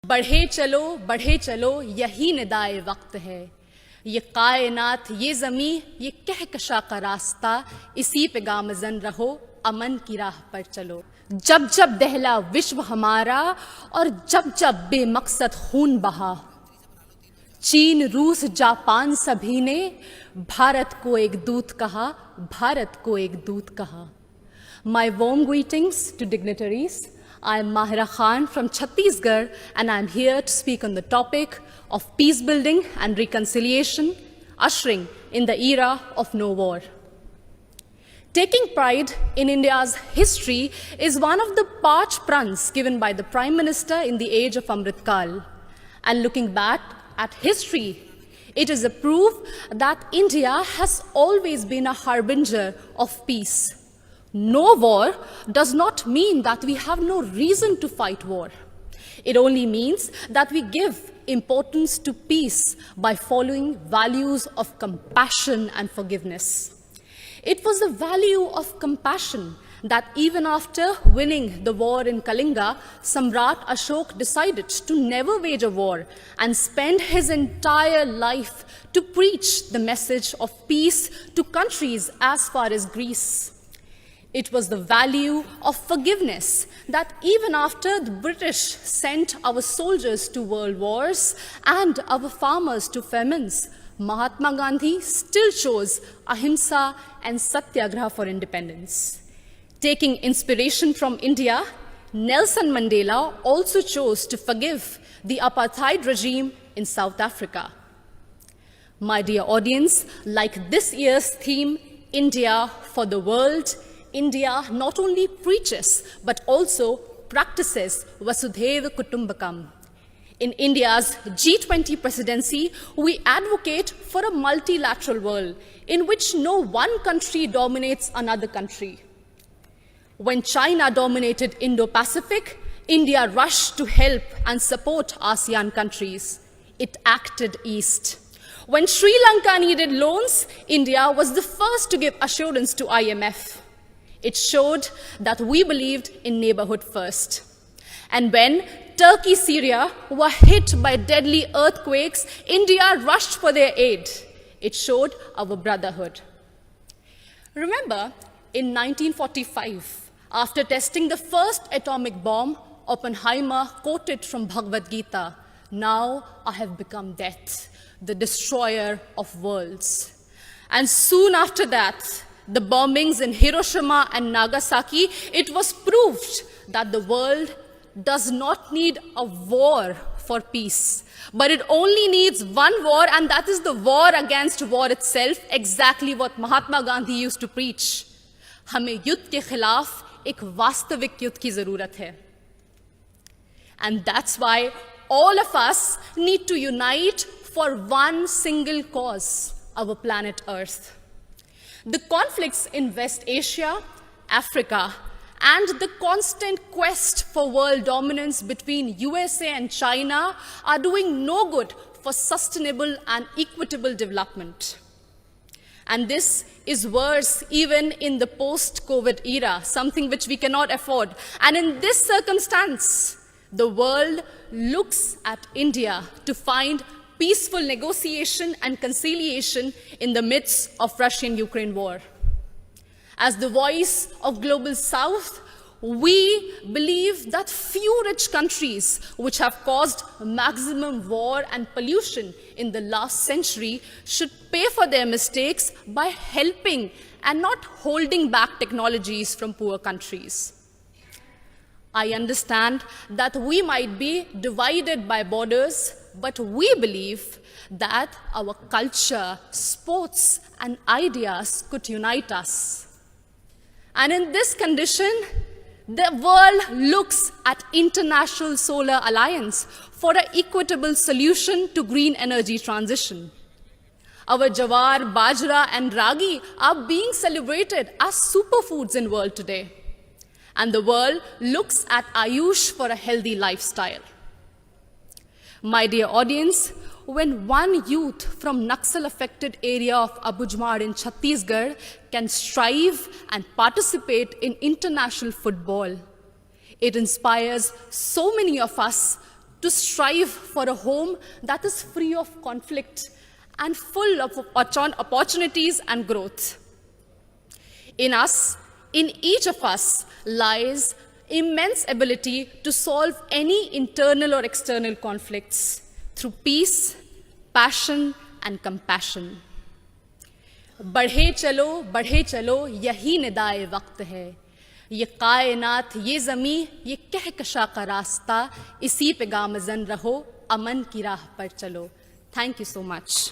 बढ़े चलो यही निदाए वक्त है, ये कायनात ये ज़मी ये कहकशा का रास्ता, इसी पे गामज़न रहो अमन की राह पर चलो। जब जब दहला विश्व हमारा और जब जब बेमकसद खून बहा, चीन रूस जापान सभी ने भारत को एक दूत कहा, भारत को एक दूत कहा। My warm greetings to dignitaries. I am Mahira Khan from Chhattisgarh, and I am here to speak on the topic of peace building and reconciliation, ushering in the era of no war. Taking pride in India's history is one of the parch prans given by the Prime Minister in the age of Amrit Kal. And looking back at history, it is a proof that India has always been a harbinger of peace. No war does not mean that we have no reason to fight war. It only means that we give importance to peace by following values of compassion and forgiveness. It was the value of compassion that even after winning the war in Kalinga, Samrat Ashok decided to never wage a war and spend his entire life to preach the message of peace to countries as far as Greece. It was the value of forgiveness that even after the British sent our soldiers to world wars and our farmers to famines, Mahatma Gandhi still chose ahimsa and satyagraha for independence. Taking inspiration from India, Nelson Mandela also chose to forgive the apartheid regime in South Africa. My dear audience, like this year's theme, India for the World, India not only preaches but also practices Vasudhaiva Kutumbakam. In India's G20 presidency, we advocate for a multilateral world in which no one country dominates another country. When China dominated Indo-Pacific, India rushed to help and support ASEAN countries. It acted east. When Sri Lanka needed loans, India was the first to give assurance to IMF. It showed that we believed in neighborhood first. And when Turkey, Syria were hit by deadly earthquakes, India rushed for their aid. It showed our brotherhood. Remember, in 1945, after testing the first atomic bomb, Oppenheimer quoted from Bhagavad Gita, "Now I have become death, the destroyer of worlds." And soon after that, the bombings in Hiroshima and Nagasaki, it was proved that the world does not need a war for peace, but it only needs one war, and that is the war against war itself, exactly what Mahatma Gandhi used to preach. हमें युद्ध के खिलाफ एक वास्तविक युद्ध की जरूरत है. And that's why all of us need to unite for one single cause, our planet Earth. The conflicts in West Asia, Africa, and the constant quest for world dominance between USA and China are doing no good for sustainable and equitable development. And this is worse even in the post-COVID era, something which we cannot afford. And in this circumstance, the world looks at India to find peaceful negotiation and conciliation in the midst of Russian-Ukraine war. As the voice of Global South, we believe that few rich countries which have caused maximum war and pollution in the last century should pay for their mistakes by helping and not holding back technologies from poor countries. I understand that we might be divided by borders, but we believe that our culture, sports, and ideas could unite us. And in this condition, the world looks at International Solar Alliance for an equitable solution to green energy transition. Our jawar, bajra, and ragi are being celebrated as superfoods in the world today. And the world looks at Ayush for a healthy lifestyle. My dear audience, when one youth from Naxal-affected area of Abujmar in Chhattisgarh can strive and participate in international football, it inspires so many of us to strive for a home that is free of conflict and full of opportunities and growth. In us, in each of us, lies immense ability to solve any internal or external conflicts through peace, passion, and compassion. बढ़े चलो यही निदाए वक्त है, ये कायनात ये ज़मी ये कहकशा का रास्ता, इसी पे गामज़न रहो, अमन की राह पर चलो. Thank you so much.